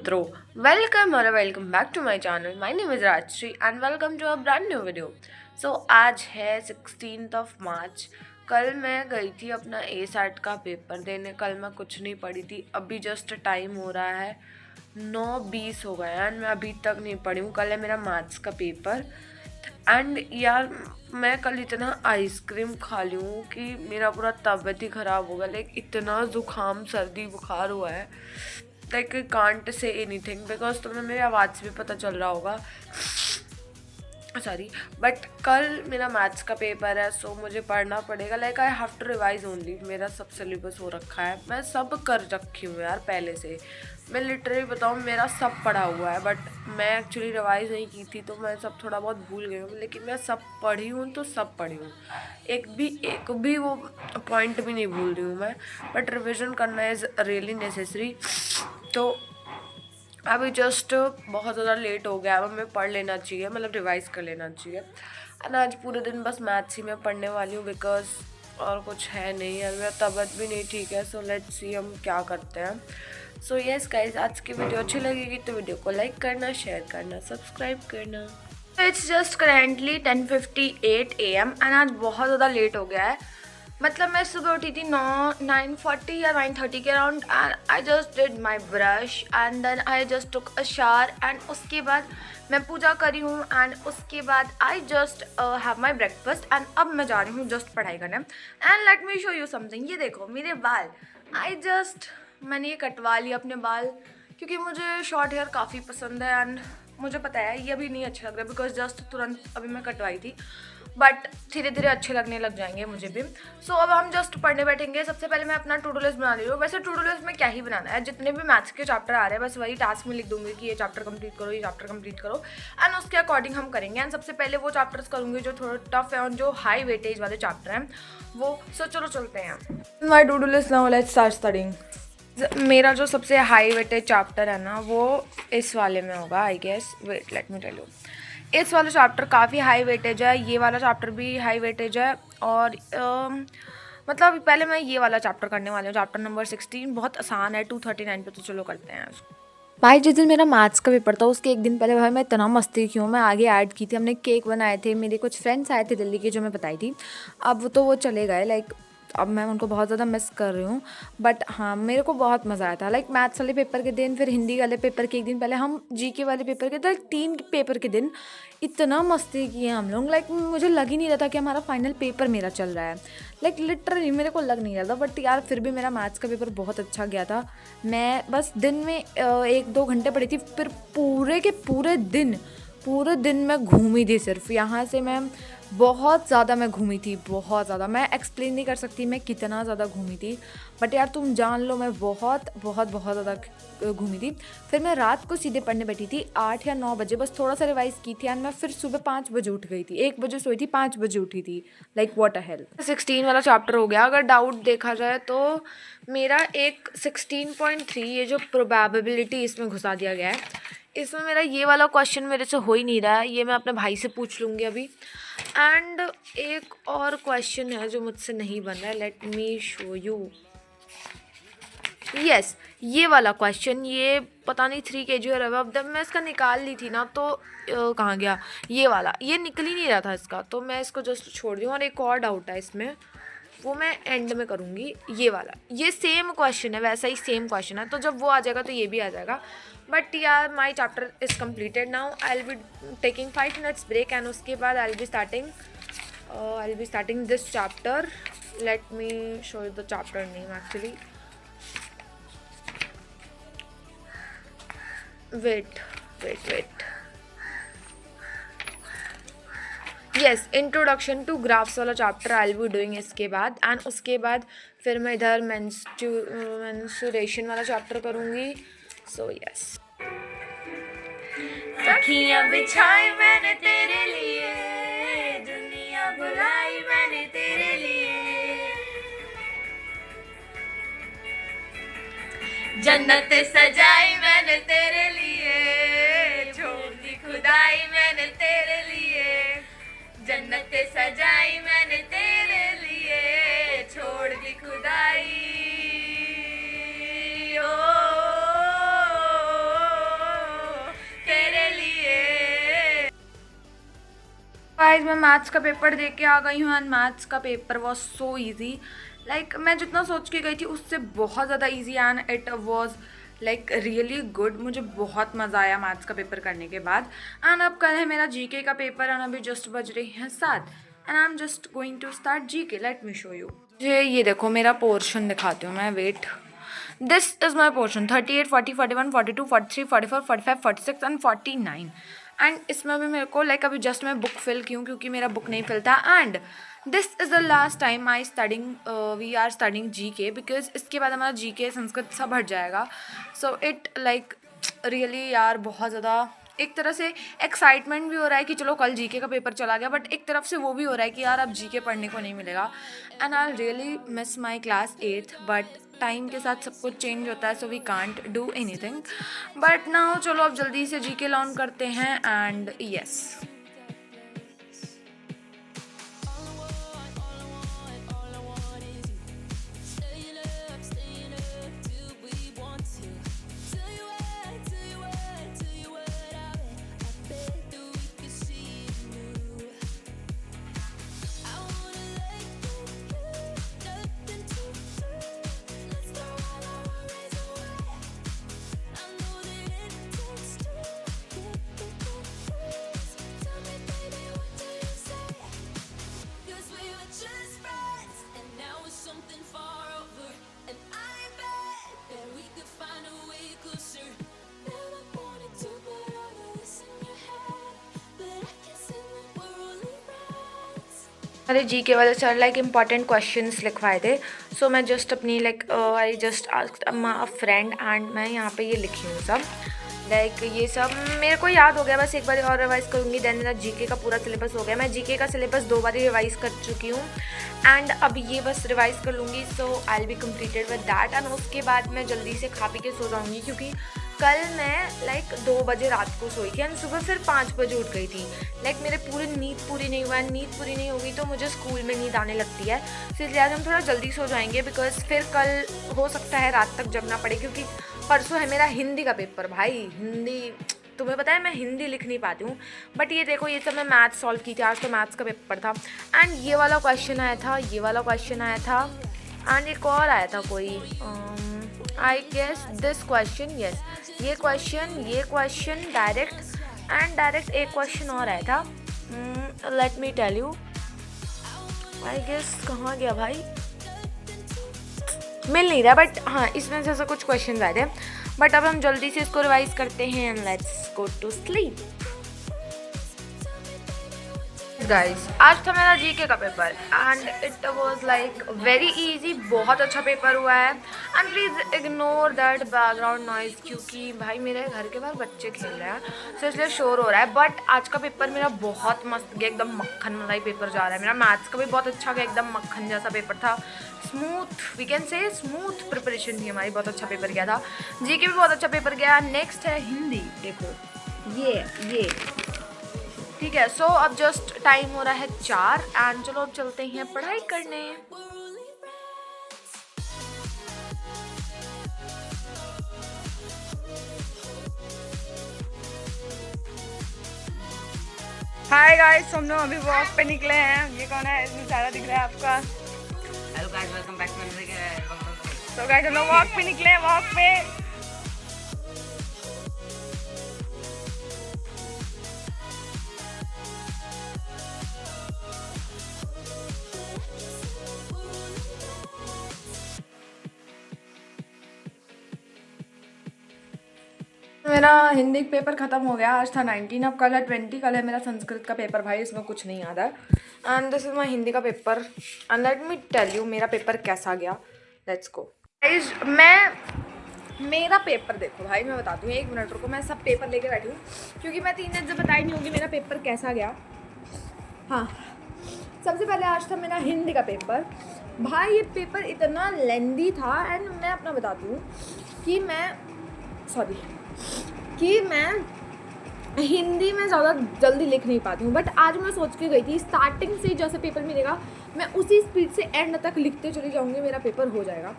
मित्रों, welcome back to my channel. My name is Rajshree and welcome to a brand new video. So आज है 16 मार्च। कल मैं गई थी अपना ए-सैट का पेपर देने। कल मैं कुछ नहीं पढ़ी थी। अभी जस्ट टाइम हो रहा है 9:20 हो गया एंड मैं अभी तक नहीं पढ़ी हूँ। कल है मेरा मैथ्स का पेपर एंड यार मैं कल इतना आइसक्रीम खा ली हूँ कि मेरा पूरा तबीयत ही ख़राब हो गया। लाइक इतना ज़ुकाम सर्दी बुखार हुआ है, like can't say anything because तुम्हें मेरी आवाज़ से भी पता चल रहा होगा, सॉरी। बट कल मेरा मैथ्स का पेपर है, सो मुझे पढ़ना पड़ेगा। Like I have to revise only. मेरा सब सिलेबस हो रखा है, मैं सब कर रखी हूँ यार पहले से। मैं लिटरली बताऊँ मेरा सब पढ़ा हुआ है, बट मैं एक्चुअली रिवाइज नहीं की थी तो मैं सब थोड़ा बहुत भूल गई हूँ। लेकिन मैं सब पढ़ी हूँ तो सब पढ़ी हूँ, एक भी वो पॉइंट भी नहीं भूल रही हूँ मैं। बट रिविज़न करना इज़ रियली नेसेसरी। तो अभी जस्ट बहुत ज़्यादा लेट हो गया, अब हमें पढ़ लेना चाहिए, मतलब रिवाइज़ कर लेना चाहिए। एंड आज पूरे दिन बस मैथ्स ही में पढ़ने वाली हूँ बिकॉज और कुछ है नहीं। और मेरा तबीयत भी नहीं ठीक है, सो लेट्स सी हम क्या करते हैं। सो यस गाइस, आज की वीडियो अच्छी लगेगी तो वीडियो को लाइक करना, शेयर करना, सब्सक्राइब करना। It's just currently 10:58 AM and आज बहुत ज़्यादा लेट हो गया है। मतलब मैं सुबह उठी थी 9:40 या 9:30 के around and I just did my brush and then I just took a shower and उसके बाद मैं पूजा करी हूँ एंड उसके बाद I just have my breakfast and अब मैं जा रही हूँ जस्ट पढ़ाई करने। And let me show you something. ये देखो मेरे बाल, मैंने ये कटवा लिया अपने बाल क्योंकि मुझे शॉर्ट हेयर काफ़ी पसंद है एंड मुझे पता है ये अभी नहीं अच्छा लग रहा बिकॉज जस्ट तुरंत अभी मैं कटवाई थी, बट धीरे धीरे अच्छे लगने लग जाएंगे मुझे भी। सो अब हम जस्ट पढ़ने बैठेंगे। सबसे पहले मैं अपना टू डू लिस्ट बना रही हूँ। वैसे टू डू लिस्ट में क्या ही बनाना है, जितने भी मैथ्स के चैप्टर आ रहे हैं बस वही टास्क में लिख दूंगी कि ये चैप्टर कंप्लीट करो, ये चैप्टर कंप्लीट करो एंड उसके अकॉर्डिंग हम करेंगे। एंड सबसे पहले वो चैप्टर्स करूँगी जो थोड़ा टफ है और जो हाई वेटेज वाले चैप्टर हैं वो। सो चलो चलते हैं। My to do list now, let's start studying. मेरा जो सबसे हाई वेटेज चैप्टर है ना वो इस वाले में होगा I guess. Wait let me tell you. इस वाला चैप्टर काफ़ी हाई वेटेज है, ये वाला चैप्टर भी हाई वेटेज है और मतलब पहले मैं ये वाला चैप्टर करने वाली हूँ, चैप्टर नंबर 16। बहुत आसान है 239 पे, तो चलो करते हैं उसको। भाई जिस दिन मेरा मैथ्स का पेपर था उसके एक दिन पहले भाई मैं इतना मस्ती की हूँ, मैं आगे ऐड की थी। हमने केक बनाए थे, मेरे कुछ फ्रेंड्स आए थे दिल्ली के जो मैं बताई थी। अब तो वो चले गए, लाइक अब मैं उनको बहुत ज़्यादा मिस कर रही हूँ। बट हाँ मेरे को बहुत मज़ा आया था। लाइक मैथ्स वाले पेपर के दिन, फिर हिंदी वाले पेपर के एक दिन पहले, हम जीके वाले पेपर के 3 पेपर के दिन इतना मस्ती किए हम लोग। लाइक मुझे लग ही नहीं रहा था कि हमारा फाइनल पेपर मेरा चल रहा है। लाइक लिटरली मेरे को लग नहीं रहा था, बट यार फिर भी मेरा मैथ्स का पेपर बहुत अच्छा गया था। मैं बस दिन में 1-2 घंटे पढ़ी थी, फिर पूरे दिन मैं घूमी थी। सिर्फ यहाँ से मैं बहुत ज़्यादा मैं घूमी थी, बहुत ज़्यादा। मैं एक्सप्लेन नहीं कर सकती मैं कितना ज़्यादा घूमी थी, बट यार तुम जान लो मैं बहुत बहुत बहुत ज़्यादा घूमी थी। फिर मैं रात को सीधे पढ़ने बैठी थी 8 या 9 बजे, बस थोड़ा सा रिवाइज़ की थी एंड मैं फिर सुबह 5 बजे उठ गई थी। 1 बजे सोई थी, 5 बजे उठी थी। Like what a hello. 16 वाला चैप्टर हो गया। अगर डाउट देखा जाए तो मेरा एक 16.3 ये जो प्रोबेबिलिटी इसमें घुसा दिया गया है, इसमें मेरा ये वाला क्वेश्चन मेरे से हो ही नहीं रहा है। ये मैं अपने भाई से पूछ लूँगी अभी। एंड एक और क्वेश्चन है जो मुझसे नहीं बन रहा है, late me show you. Yes, ये वाला क्वेश्चन, ये पता नहीं 3 kg और अब जब मैं इसका निकाल ली थी ना तो कहाँ गया ये वाला, ये निकल ही नहीं रहा था इसका, तो मैं इसको जस्ट छोड़ दी हूँ। और एक और डाउट है इसमें, वो मैं एंड में करूँगी। ये वाला, ये सेम क्वेश्चन है, वैसा ही सेम क्वेश्चन है, तो जब वो आ जाएगा तो ये भी आ जाएगा। बट यार my chapter is completed now. I will be taking 5 minutes break and उसके बाद I will be starting this chapter. Let me show you the chapter name actually. Wait yes, introduction to graphs वाला chapter I will be doing इसके बाद। And उसके बाद फिर मैं इधर मेंस्ट्रुएशन वाला चैप्टर करूँगी। So yes. सखियाँ बिछाई मैंने तेरे लिए, दुनिया बुलाई मैंने तेरे लिए, जन्नत सजाई मैंने तेरे लिए, छोड़ दी खुदाई मैंने तेरे लिए, जन्नत सजाई मैंने तेरे लिए, छोड़ दी खुदाई। ओ गाइज मैं मैथ्स का पेपर दे के आ गई हूँ एंड मैथ्स का paper was so easy. Like मैं जितना सोच के गई थी उससे बहुत ज़्यादा easy and it was like really good. मुझे बहुत मज़ा आया मैथ्स का पेपर करने के बाद। एंड अब कल है मेरा जीके का पेपर एंड अभी जस्ट बज रही हैं 7 and I am just going to start GK. Let me show you. ये देखो मेरा पोर्शन दिखाती हूँ मैं। Wait, this is my portion 38, 40, 41, 42, 43, 44, 45, 46 and 49। And इसमें भी मेरे को लाइक अभी जस्ट मैं बुक फिल की हूँ क्योंकि मेरा बुक नहीं फिल था। And this is the last time I studying we are studying G K, because इसके बाद हमारा जी के संस्कृत सब हट जाएगा। सो इट लाइक रियली यार बहुत ज़्यादा एक तरह से एक्साइटमेंट भी हो रहा है कि चलो कल जीके का पेपर चला गया, बट एक तरफ से वो भी हो रहा है कि यार अब जीके पढ़ने को नहीं मिलेगा। And I really miss my class 8th, but time के साथ सब कुछ चेंज होता है, so we can't do anything. But now चलो अब जल्दी से जीके लर्न करते हैं एंड यस। अरे जीके वाले सर लाइक इम्पॉर्टेंट क्वेश्चंस लिखवाए थे। सो मैं जस्ट अपनी like I just asked a friend and मैं यहाँ पे ये लिखी हूँ सब। लाइक ये सब मेरे को याद हो गया, बस एक बार और रिवाइज़ करूँगी। देन मेरा जीके का पूरा सिलेबस हो गया। मैं जीके का सिलेबस 2 बार रिवाइज़ कर चुकी हूँ एंड अब ये बस रिवाइज़ कर लूँगी। So I will be completed with that and उसके बाद मैं जल्दी से खा पी के सो जाऊँगी, क्योंकि कल मैं लाइक 2 बजे रात को सोई थी एंड सुबह फिर 5 बजे उठ गई थी। लाइक मेरे पूरी नींद पूरी नहीं हुआ। नींद पूरी नहीं होगी तो मुझे स्कूल में नींद आने लगती है। तो इसलिए आज हम थोड़ा जल्दी सो जाएंगे, बिकॉज फिर कल हो सकता है रात तक जगना पड़े, क्योंकि परसों है मेरा हिंदी का पेपर। भाई हिंदी, तुम्हें पता है मैं हिंदी लिख नहीं पाती हूँ। बट ये देखो ये सब मैं मैथ्स सॉल्व की थी। आज तो मैथ्स का पेपर था एंड ये वाला क्वेश्चन आया था, ये वाला क्वेश्चन आया था एंड एक और आया था कोई, I guess this question, yes ये क्वेश्चन डायरेक्ट एक क्वेश्चन और आया था। Let me tell you, I guess कहाँ गया भाई, मिल नहीं रहा, बट हाँ इसमें से ऐसा कुछ क्वेश्चन आए थे। बट अब हम जल्दी से इसको रिवाइज करते हैं and let's go to sleep. Guys आज था मेरा जीके का paper and it was like very easy. बहुत अच्छा पेपर हुआ है and please ignore that background noise, क्योंकि भाई मेरे घर के बाहर बच्चे खेल रहे हैं, तो इसलिए शोर हो रहा है। बट आज का पेपर मेरा बहुत मस्त गया, एकदम मक्खन मलाई पेपर जा रहा है मेरा। मैथ्स का भी बहुत अच्छा गया, एकदम मक्खन जैसा पेपर था। Smooth, we can say smooth preparation थी हमारी, बहुत अच्छा पेपर गया था। जीके भी बहुत अच्छा पेपर गया। नेक्स्ट है हिंदी, देखो ये ठीक है। सो अब जस्ट टाइम हो रहा है 4 एंड चलो अब चलते हैं पढ़ाई करने। हाय गाइस, हम लोग अभी वॉक पे निकले हैं। ये कौन है, इसमें सारा दिख रहा है आपका। Hello guys, welcome back to my video. तो गाइस हम लोग वॉक पे निकले हैं, वॉक पे। मेरा हिंदी पेपर ख़त्म हो गया। आज था 19, अब कल है 20। कल है मेरा संस्कृत का पेपर। भाई इसमें कुछ नहीं आता है and this is my Hindi का paper and let me tell you मेरा पेपर कैसा गया। Let's go guys. मेरा पेपर देखो भाई, मैं बताती हूँ, 1 मिनट रुको, मैं सब पेपर लेके बैठी हूँ क्योंकि मैं 3 दिन से बताई नहीं होगी मेरा पेपर कैसा गया। हाँ, सबसे पहले आज था मेरा हिंदी का पेपर। भाई ये पेपर इतना लेंदी था एंड मैं अपना बताती हूँ कि मैं हिंदी में ज़्यादा जल्दी लिख नहीं पाती हूँ। बट आज मैं सोच के गई थी स्टार्टिंग से जैसे पेपर मिलेगा मैं उसी स्पीड से एंड तक लिखते चली जाऊँगी, मेरा पेपर हो जाएगा।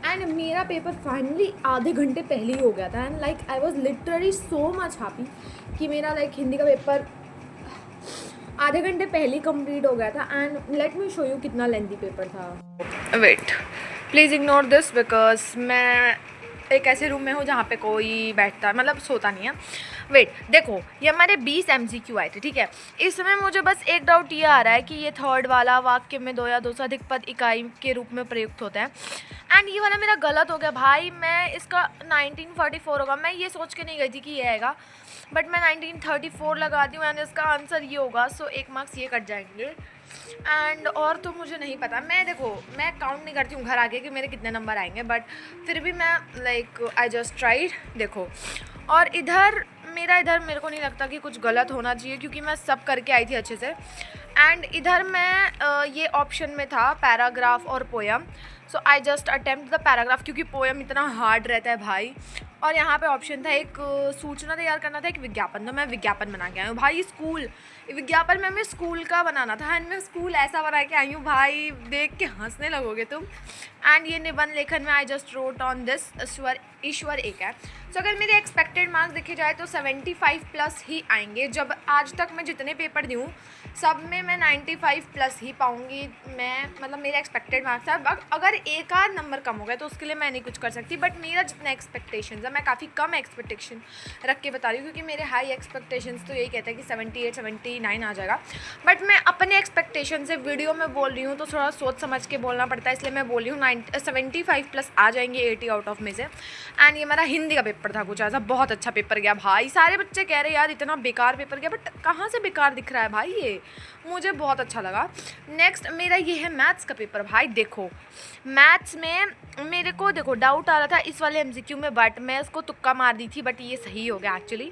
एंड मेरा पेपर फाइनली आधे घंटे पहले ही हो गया था and like I was literally so much happy कि मेरा लाइक हिंदी का पेपर आधे घंटे पहले कंप्लीट हो गया था and let me show you कितना लेंथी पेपर था। Wait, please ignore this because मैं एक ऐसे रूम में हूँ जहाँ पे कोई बैठता मतलब सोता नहीं है। वेट, देखो ये हमारे 20 MCQ आए थे, ठीक है। इसमें मुझे बस एक डाउट ये आ रहा है कि ये थर्ड वाला वाक्य में दो या दो से अधिक पद इकाई के रूप में प्रयुक्त होते हैं एंड ये वाला मेरा गलत हो गया भाई। मैं इसका 1944 होगा, मैं ये सोच के नहीं गई थी कि ये आएगा, बट मैं 1934 लगा दी हूँ एंड इसका आंसर ये होगा। सो 1 मार्क्स ये कट जाएंगे एंड और तो मुझे नहीं पता। मैं देखो मैं काउंट नहीं करती हूँ घर आके कि मेरे कितने नंबर आएंगे, बट फिर भी मैं लाइक आई जस्ट ट्राइड। देखो और इधर मेरे को नहीं लगता कि कुछ गलत होना चाहिए क्योंकि मैं सब करके आई थी अच्छे से। एंड इधर मैं ये ऑप्शन में था पैराग्राफ और poem, so I just attempt the paragraph क्योंकि पोयम इतना हार्ड रहता है भाई। और यहाँ पे ऑप्शन था एक सूचना तैयार करना था, एक विज्ञापन, तो मैं विज्ञापन बना के आई हूँ भाई। स्कूल विज्ञापन में हमें स्कूल का बनाना था एंड मैं स्कूल ऐसा बना के आई हूँ भाई, देख के हंसने लगोगे तुम। एंड ये निबंध लेखन में I just wrote on this ईश्वर एक है। सो अगर मेरे एक्सपेक्टेड मार्क्स देखे जाए तो 75 प्लस ही आएंगे। जब आज तक मैं जितने पेपर दी हूँ सब में मैं 95 प्लस ही पाऊँगी मैं, मतलब मेरे एक्सपेक्टेड मार्क्स है। अगर एक आध नंबर कम हो गया तो उसके लिए मैं नहीं कुछ कर सकती, बट मेरा जितना एक्सपेक्टेशंस है मैं काफ़ी कम एक्सपेक्टेशन रख के बता रही हूँ क्योंकि मेरे हाई एक्सपेक्टेशंस तो यही कहते हैं कि 78 79 आ जाएगा। बट मैं अपने एक्सपेक्टेशन से वीडियो में बोल रही हूँ तो थोड़ा सोच समझ के बोलना पड़ता है, इसलिए मैं बोल रही हूँ 75 प्लस आ जाएंगे 80 आउट ऑफ में से। एंड ये मेरा हिंदी का पेपर था, कुछ ऐसा बहुत अच्छा पेपर गया भाई। सारे बच्चे कह रहे यार इतना बेकार पेपर गया, बट कहाँ से बेकार दिख रहा है भाई, ये मुझे बहुत अच्छा लगा। नेक्स्ट मेरा ये है मैथ्स का पेपर भाई। देखो मैथ्स में मेरे को देखो डाउट आ रहा था इस वाले MCQ में, बट मैं उसको तुक्का मार दी थी, बट ये सही हो गया एक्चुअली।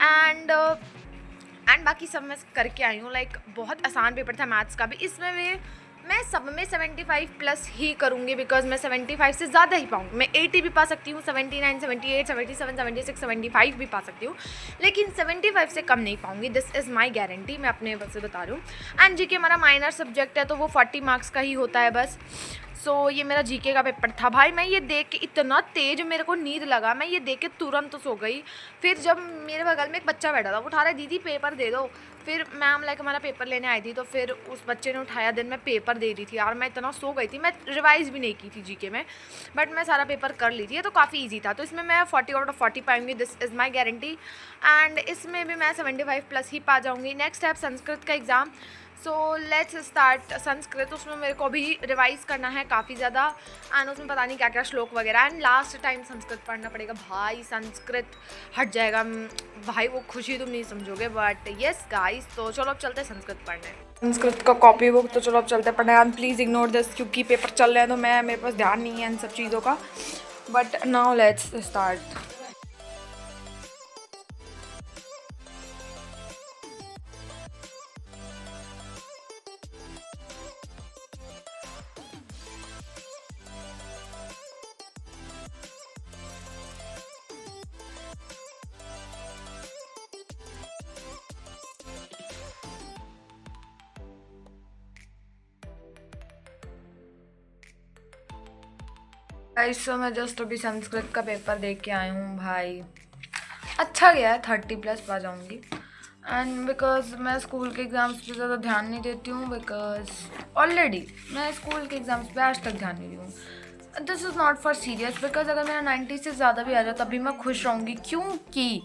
एंड बाकी सब मैं करके आई हूँ, लाइक बहुत आसान पेपर था मैथ्स का भी। इसमें भी मैं सब में 75 प्लस ही करूँगी बिकॉज मैं 75 से ज़्यादा ही पाऊँगी। मैं 80 भी पा सकती हूँ, 79 78 77 76 75 भी पा सकती हूँ, लेकिन 75 से कम नहीं पाऊँगी। दिस इज़ माई गारंटी, मैं अपने से बता रही हूँ। एंड जीके हमारा माइनर सब्जेक्ट है तो वो 40 मार्क्स का ही होता है बस। सो ये मेरा जीके का पेपर था भाई। मैं ये देख के इतना तेज मेरे को नींद लगा, मैं ये देख के तुरंत सो गई। फिर जब मेरे बगल में एक बच्चा बैठा था वो उठा रहा है दीदी पेपर दे दो, फिर मैम लाइक हमारा पेपर लेने आई थी तो फिर उस बच्चे ने उठाया, दिन मैं पेपर दे रही थी यार। मैं इतना सो गई थी, मैं रिवाइज़ भी नहीं की थी जीके में, बट मैं सारा पेपर कर ली थी। ये तो काफ़ी ईजी था, तो इसमें मैं 40 आउट ऑफ 40 पाऊँगी, this is my guarantee. And इसमें भी मैं 75 प्लस ही पा जाऊँगी। नेक्स्ट है संस्कृत का exam. So let's start Sanskrit. उसमें मेरे को भी रिवाइज़ करना है काफ़ी ज़्यादा एंड उसमें पता नहीं क्या क्या श्लोक वगैरह। एंड लास्ट टाइम संस्कृत पढ़ना पड़ेगा भाई, संस्कृत हट जाएगा भाई, वो खुशी तुम नहीं समझोगे। बट येस गाइस, तो चलो अब चलते हैं संस्कृत पढ़ने। संस्कृत का कॉपी बुक, तो चलो अब चलते पढ़ने। एंड प्लीज़ इग्नोर दिस क्योंकि पेपर चल रहे हैं तो मेरे पास ध्यान नहीं है इन सब चीज़ों का। But now let's start. So मैं जस्ट अभी संस्कृत का पेपर देख के आई हूँ भाई, अच्छा गया है, 30 प्लस पा जाऊँगी। एंड बिकॉज मैं स्कूल के एग्ज़ाम्स पे ज़्यादा ध्यान नहीं देती हूँ बिकॉज ऑलरेडी मैं स्कूल के एग्ज़ाम्स पे आज तक ध्यान नहीं दी हूँ। This is not for serious because अगर मेरा 90 से ज़्यादा भी आ जाए तब भी मैं खुश रहूँगी, क्योंकि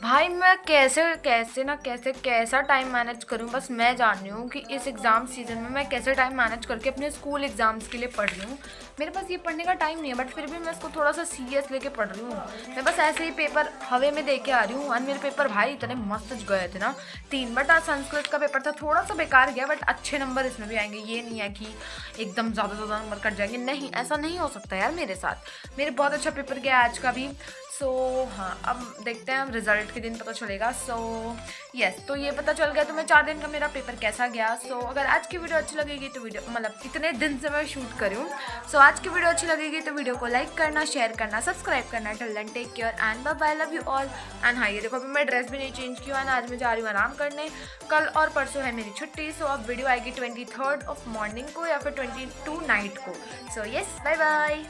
भाई मैं कैसा टाइम मैनेज करूँ, बस मैं जान रही हूँ कि इस एग्ज़ाम सीज़न में मैं कैसे टाइम मैनेज करके अपने स्कूल एग्ज़ाम्स के लिए पढ़ रही हूँ। मेरे पास ये पढ़ने का टाइम नहीं है, बट फिर भी मैं इसको थोड़ा सा सीरियस लेके पढ़ रही हूँ। मैं बस ऐसे ही पेपर हवे में दे के आ रही हूँ। और मेरे पेपर भाई इतने मस्त गए थे ना 3, बट आज संस्कृत का पेपर था थोड़ा सा बेकार गया, बट अच्छे नंबर इसमें भी आएंगे। ये नहीं है कि एकदम ज़्यादा नंबर कट जाएंगे, नहीं, ऐसा नहीं हो सकता यार मेरे साथ। मेरे बहुत अच्छा पेपर गया आज का भी। सो हाँ, अब देखते हैं, रिजल्ट के दिन पता चलेगा। सो यस, तो ये पता चल गया तुम्हें 4 दिन का मेरा पेपर कैसा गया। सो अगर आज की वीडियो अच्छी लगेगी तो वीडियो, मतलब इतने दिन से मैं शूट करूँ, सो आज की वीडियो अच्छी लगेगी तो वीडियो को लाइक करना, शेयर करना, सब्सक्राइब करना। Till then take care and bye bye, love you all. And हाँ, ये देखो अभी मैं ड्रेस भी नहीं चेंज की एंड आज मैं जा रही हूँ आराम करने। कल और परसों है मेरी छुट्टी। सो अब वीडियो आएगी 23 ऑफ मॉर्निंग को या फिर 22 नाइट को। So yes, bye bye.